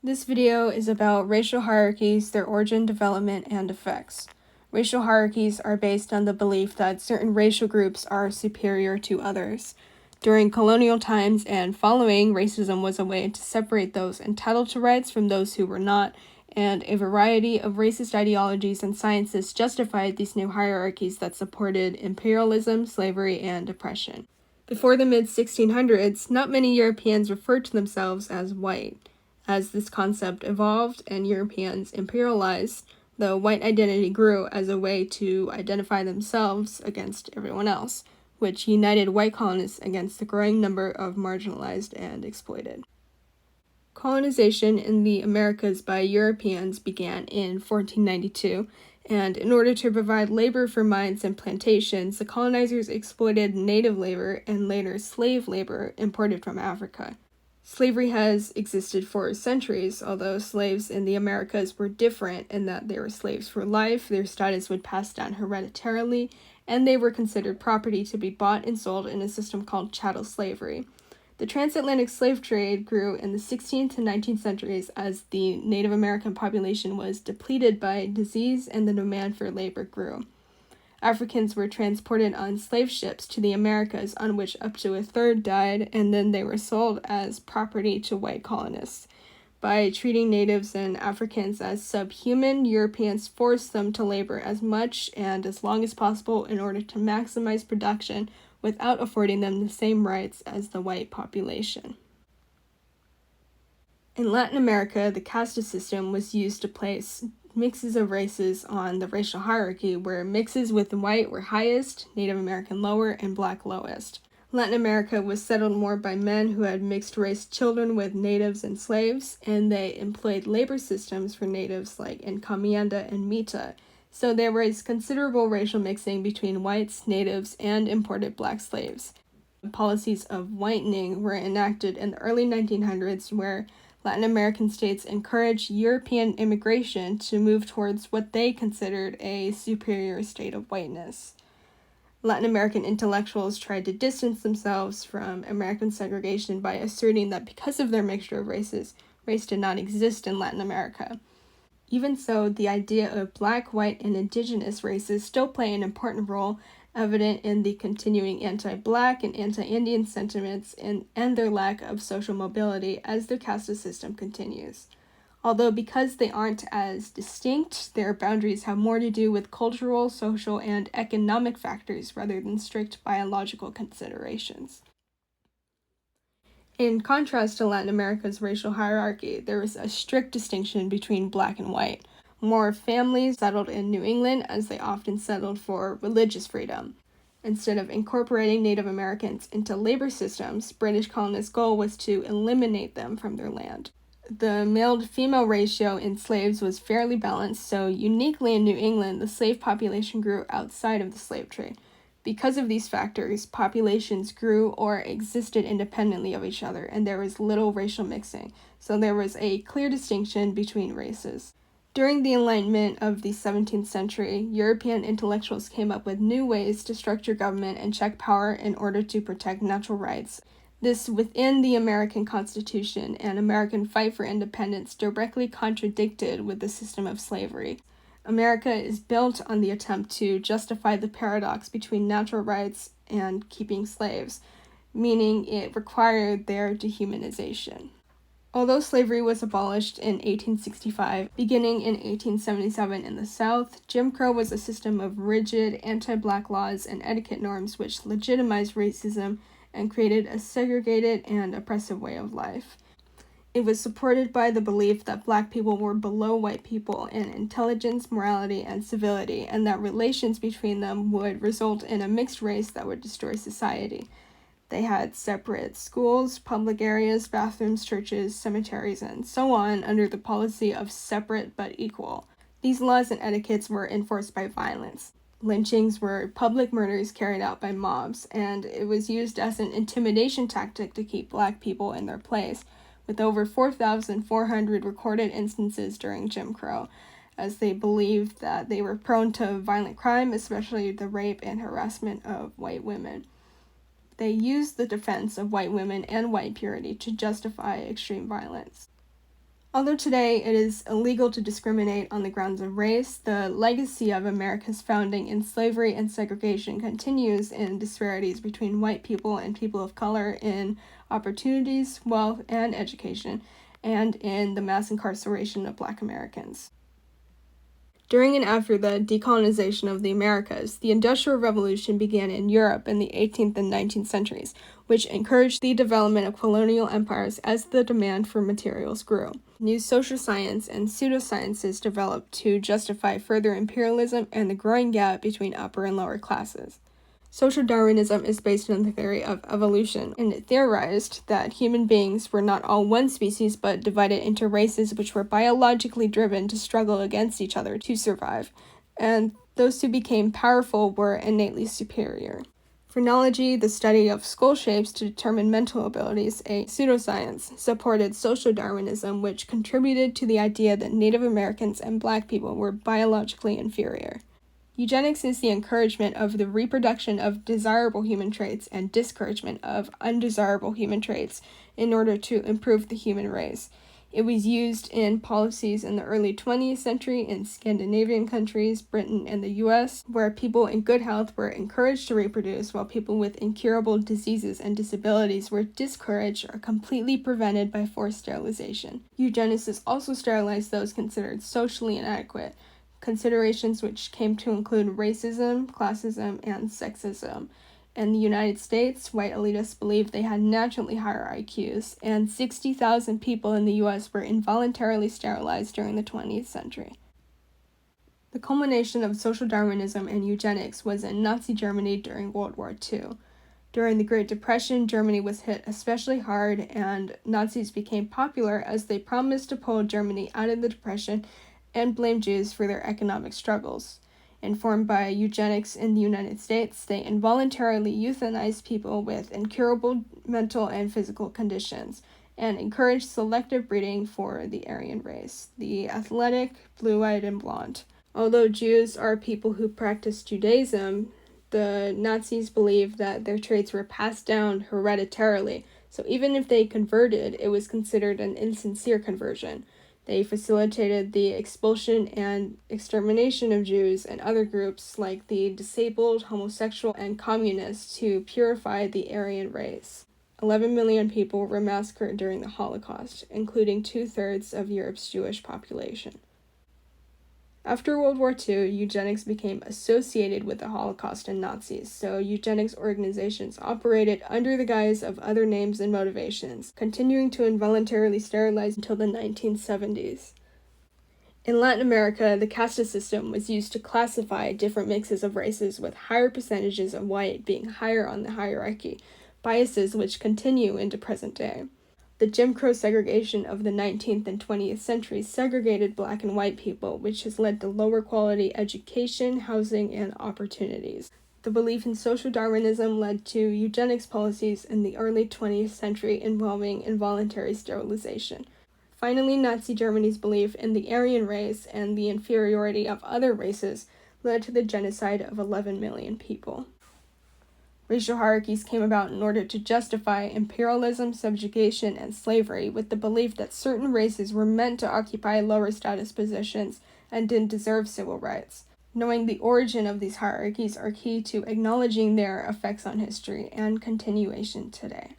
This video is about racial hierarchies, their origin, development, and effects. Racial hierarchies are based on the belief that certain racial groups are superior to others. During colonial times and following, racism was a way to separate those entitled to rights from those who were not, and a variety of racist ideologies and sciences justified these new hierarchies that supported imperialism, slavery, and oppression. Before the mid-1600s, not many Europeans referred to themselves as white. As this concept evolved and Europeans imperialized, the white identity grew as a way to identify themselves against everyone else, which united white colonists against the growing number of marginalized and exploited. Colonization in the Americas by Europeans began in 1492, and in order to provide labor for mines and plantations, the colonizers exploited native labor and later slave labor imported from Africa. Slavery has existed for centuries, although slaves in the Americas were different in that they were slaves for life, their status would pass down hereditarily, and they were considered property to be bought and sold in a system called chattel slavery. The transatlantic slave trade grew in the 16th to 19th centuries as the Native American population was depleted by disease and the demand for labor grew. Africans were transported on slave ships to the Americas, on which up to a third died, and then they were sold as property to white colonists. By treating natives and Africans as subhuman, Europeans forced them to labor as much and as long as possible in order to maximize production without affording them the same rights as the white population. In Latin America, the caste system was used to place mixes of races on the racial hierarchy, where mixes with white were highest, Native American lower, and black lowest. Latin America was settled more by men who had mixed-race children with natives and slaves, and they employed labor systems for natives like encomienda and mita, so there was considerable racial mixing between whites, natives, and imported black slaves. Policies of whitening were enacted in the early 1900s, where Latin American states encouraged European immigration to move towards what they considered a superior state of whiteness. Latin American intellectuals tried to distance themselves from American segregation by asserting that because of their mixture of races, race did not exist in Latin America. Even so, the idea of black, white, and indigenous races still play an important role, evident in the continuing anti-black and anti-Indian sentiments and their lack of social mobility as their caste system continues. Although because they aren't as distinct, their boundaries have more to do with cultural, social, and economic factors rather than strict biological considerations. In contrast to Latin America's racial hierarchy, there is a strict distinction between black and white. More families settled in New England as they often settled for religious freedom. Instead of incorporating Native Americans into labor systems, British colonists' goal was to eliminate them from their land. The male-to-female ratio in slaves was fairly balanced, so uniquely in New England, the slave population grew outside of the slave trade. Because of these factors, populations grew or existed independently of each other, and there was little racial mixing, so there was a clear distinction between races. During the Enlightenment of the 17th century, European intellectuals came up with new ways to structure government and check power in order to protect natural rights. This within the American Constitution and American fight for independence directly contradicted with the system of slavery. America is built on the attempt to justify the paradox between natural rights and keeping slaves, meaning it required their dehumanization. Although slavery was abolished in 1865, beginning in 1877 in the South, Jim Crow was a system of rigid anti-black laws and etiquette norms which legitimized racism and created a segregated and oppressive way of life. It was supported by the belief that black people were below white people in intelligence, morality, and civility, and that relations between them would result in a mixed race that would destroy society. They had separate schools, public areas, bathrooms, churches, cemeteries, and so on under the policy of separate but equal. These laws and etiquettes were enforced by violence. Lynchings were public murders carried out by mobs, and it was used as an intimidation tactic to keep black people in their place, with over 4,400 recorded instances during Jim Crow, as they believed that they were prone to violent crime, especially the rape and harassment of white women. They used the defense of white women and white purity to justify extreme violence. Although today it is illegal to discriminate on the grounds of race, the legacy of America's founding in slavery and segregation continues in disparities between white people and people of color in opportunities, wealth, and education, and in the mass incarceration of Black Americans. During and after the decolonization of the Americas, the Industrial Revolution began in Europe in the 18th and 19th centuries, which encouraged the development of colonial empires as the demand for materials grew. New social science and pseudosciences developed to justify further imperialism and the growing gap between upper and lower classes. Social Darwinism is based on the theory of evolution, and it theorized that human beings were not all one species but divided into races which were biologically driven to struggle against each other to survive, and those who became powerful were innately superior. Phrenology, the study of skull shapes to determine mental abilities, a pseudoscience, supported social Darwinism, which contributed to the idea that Native Americans and Black people were biologically inferior. Eugenics is the encouragement of the reproduction of desirable human traits and discouragement of undesirable human traits in order to improve the human race. It was used in policies in the early 20th century in Scandinavian countries, Britain, and the US, where people in good health were encouraged to reproduce, while people with incurable diseases and disabilities were discouraged or completely prevented by forced sterilization. Eugenicists also sterilized those considered socially inadequate, considerations which came to include racism, classism, and sexism. In the United States, white elitists believed they had naturally higher IQs, and 60,000 people in the US were involuntarily sterilized during the 20th century. The culmination of social Darwinism and eugenics was in Nazi Germany during World War II. During the Great Depression, Germany was hit especially hard, and Nazis became popular as they promised to pull Germany out of the Depression and blame Jews for their economic struggles. Informed by eugenics in the United States, they involuntarily euthanized people with incurable mental and physical conditions, and encouraged selective breeding for the Aryan race, the athletic, blue-eyed, and blonde. Although Jews are people who practice Judaism, the Nazis believed that their traits were passed down hereditarily, so even if they converted, it was considered an insincere conversion. They facilitated the expulsion and extermination of Jews and other groups like the disabled, homosexual, and communists to purify the Aryan race. 11 million people were massacred during the Holocaust, including 2/3 of Europe's Jewish population. After World War II, eugenics became associated with the Holocaust and Nazis, so eugenics organizations operated under the guise of other names and motivations, continuing to involuntarily sterilize until the 1970s. In Latin America, the caste system was used to classify different mixes of races, with higher percentages of white being higher on the hierarchy, biases which continue into present day. The Jim Crow segregation of the 19th and 20th centuries segregated Black and white people, which has led to lower quality education, housing, and opportunities. The belief in social Darwinism led to eugenics policies in the early 20th century involving involuntary sterilization. Finally, Nazi Germany's belief in the Aryan race and the inferiority of other races led to the genocide of 11 million people. Racial hierarchies came about in order to justify imperialism, subjugation, and slavery, with the belief that certain races were meant to occupy lower status positions and didn't deserve civil rights. Knowing the origin of these hierarchies are key to acknowledging their effects on history and continuation today.